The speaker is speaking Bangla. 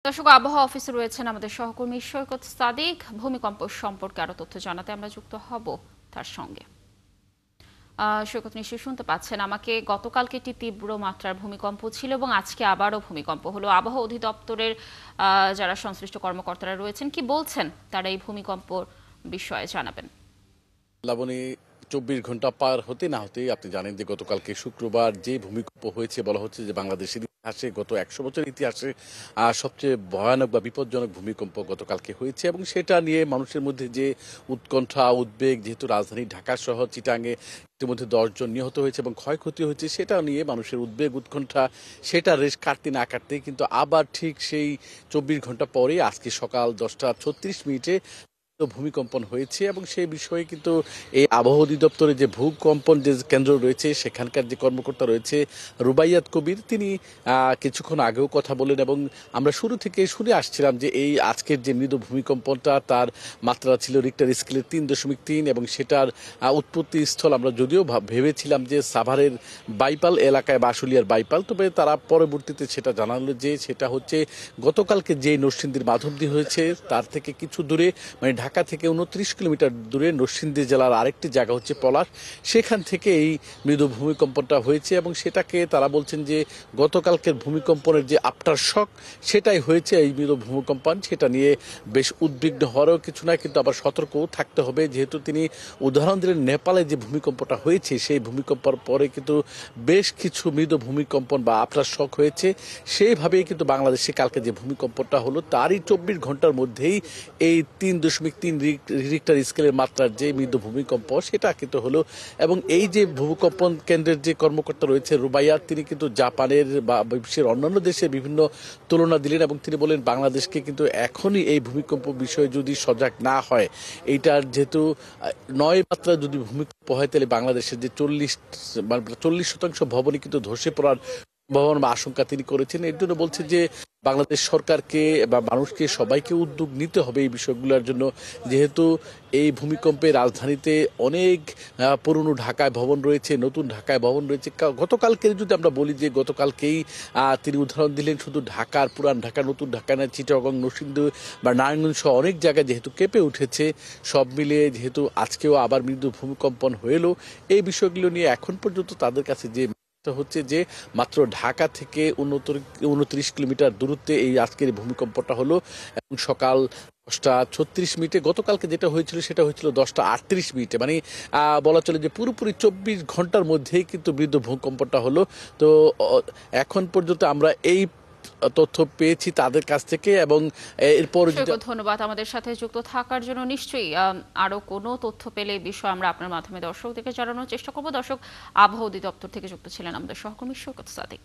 দর্শক, আবহাওয়া অফিসে রয়েছেন আমাদের সহকর্মী সৈকত সাদিক। ভূমিকম্প সম্পর্কে আরো তথ্য জানাতে আমরা যুক্ত হব তার সঙ্গে। সৈকত, নিশ্চয়ই শুনতে পাচ্ছেন আমাকে। গতকালকে একটি তীব্র মাত্রার ভূমিকম্প ছিল এবং আজকে আবারও ভূমিকম্প হলো। আবহাওয়া অধিদপ্তরের যারা সংশ্লিষ্ট কর্মকর্তারা রয়েছেন কি বলছেন তারা এই ভূমিকম্পর বিষয়ে জানাবেন। লাবণী, 24 ঘন্টা পার হতে না হতেই আপনি জানেন যে গতকালকে শুক্রবার যে ভূমিকম্প হয়েছে, বলা হচ্ছে যে বাংলাদেশের ইতিহাসে গত 100 বছরের ইতিহাসে সবচেয়ে ভয়ানক বা বিপজ্জনক ভূমিকম্প গতকালকে হয়েছে। এবং সেটা নিয়ে মানুষের মধ্যে যে উৎকণ্ঠা, উদ্বেগ, যেহেতু রাজধানী ঢাকা সহ চিটাঙে ইতিমধ্যে 10 জন নিহত হয়েছে এবং ক্ষয়ক্ষতি হয়েছে, সেটা নিয়ে মানুষের উদ্বেগ, উৎকণ্ঠা, সেটা রেশ কাটতে না কাটতে কিন্তু আবার ঠিক সেই 24 ঘন্টা পরে আজকে সকাল 10টা 36 মিনিটে ভূমিকম্পন হয়েছে। এবং সেই বিষয়ে কিন্তু এই আবহাওয়া অধিদপ্তরে যে ভূকম্পন যে কেন্দ্র রয়েছে সেখানকার যে কর্মকর্তা রয়েছে রুবাইয়াত কবির, তিনি কিছুক্ষণ আগেও কথা বলেন। এবং আমরা শুরু থেকে শুনে আসছিলাম যে এই আজকের যে মৃদু ভূমিকম্পনটা তার মাত্রা ছিল রিক্টার স্কেলের 3.3 এবং সেটার উৎপত্তি স্থল আমরা যদিও ভেবেছিলাম যে সাভারের বাইপাল এলাকায় বা আশুলিয়ার বাইপাল, তবে তারা পরবর্তীতে সেটা জানালো যে সেটা হচ্ছে গতকালকে যে নরসিংদীর মাধবদী হয়েছে তার থেকে কিছু দূরে, মানে ঢাকা থেকে 29 কিলোমিটার দূরে নরসিংদী জেলার আরেকটি জায়গা হচ্ছে পলাশ, সেখান থেকে এই মৃদু ভূমিকম্পনটা হয়েছে। এবং সেটাকে তারা বলছেন যে গতকালকের ভূমিকম্পনের যে আফটার শক সেটাই হয়েছে এই মৃদু ভূমিকম্পন। সেটা নিয়ে বেশ উদ্বিগ্ন হওয়ারও কিছু নয়, কিন্তু আবার সতর্কও থাকতে হবে। যেহেতু তিনি উদাহরণ দিলেন নেপালে যে ভূমিকম্পটা হয়েছে সেই ভূমিকম্পের পরে কিন্তু বেশ কিছু মৃদু ভূমিকম্পন বা আফটার শক হয়েছে, সেইভাবেই কিন্তু বাংলাদেশে কালকে যে ভূমিকম্পটা হলো তারই 24 ঘন্টার মধ্যেই এই 3.3 রিক্টার স্কেলের মাত্রার যে মৃদু ভূমিকম্প সেটা কিন্তু হলো। এবং এই যে ভূমিকম্পন কেন্দ্রের যে কর্মকর্তা রয়েছে রুবাইয়া, তিনি কিন্তু জাপানের বা বিশ্বের অন্যান্য দেশে বিভিন্ন তুলনা দিলেন এবং তিনি বলেন বাংলাদেশকে কিন্তু এখনই এই ভূমিকম্প বিষয়ে যদি সজাগ না হয়, এইটার যেহেতু 9 মাত্রা যদি ভূমিকম্প হয় তাহলে বাংলাদেশের যে 40% ভবনই কিন্তু ধসে পড়ার ভবন বা আশঙ্কা তিনি করেছেন। এর জন্য বলছে যে বাংলাদেশ সরকারকে বা মানুষকে সবাইকে উদ্যোগ নিতে হবে এই বিষয়গুলোর জন্য। যেহেতু এই ভূমিকম্পে রাজধানীতে অনেক পুরনো ঢাকায় ভবন রয়েছে, নতুন ঢাকায় ভবন রয়েছে। গতকালকে যদি আমরা বলি যে গতকালকেই তিনি উদাহরণ দিলেন শুধু ঢাকার, পুরান ঢাকা, নতুন ঢাকা না, চিটাগং, নরসিংদী বা নারায়ণগঞ্জ সহ অনেক জায়গায় যেহেতু কেঁপে উঠেছে, সব মিলিয়ে যেহেতু আজকেও আবার মৃদু ভূমিকম্পন হলো, এই বিষয়গুলো নিয়ে এখন পর্যন্ত তাদের কাছে যে হচ্ছে যে মাত্র ঢাকা থেকে 29 কিলোমিটার দূরত্বে এই আজকের ভূমিকম্পটা হলো। এবং সকাল 10টা 36 মিনিটে, গতকালকে যেটা হয়েছিল সেটা হয়েছিল 10টা 38 মিনিটে, মানে বলা চলে যে পুরোপুরি 24 ঘন্টার মধ্যেই কিন্তু মৃদু ভূমিকম্পটা হলো। তো এখন পর্যন্ত আমরা এই তথ্য পেয়েছি তাদের কাছ থেকে। এবং এরপর সৈকত, ধন্যবাদ আমাদের সাথে যুক্ত থাকার জন্য। নিশ্চয়ই আরো কোনো তথ্য পেলে এই বিষয়ে আমরা আপনার মাধ্যমে দর্শকদেরকে জানানোর চেষ্টা করব। দর্শক, আবহাওয়া অধিদপ্তর থেকে যুক্ত ছিলেন আমাদের সহকর্মী সৈকত সাদিক।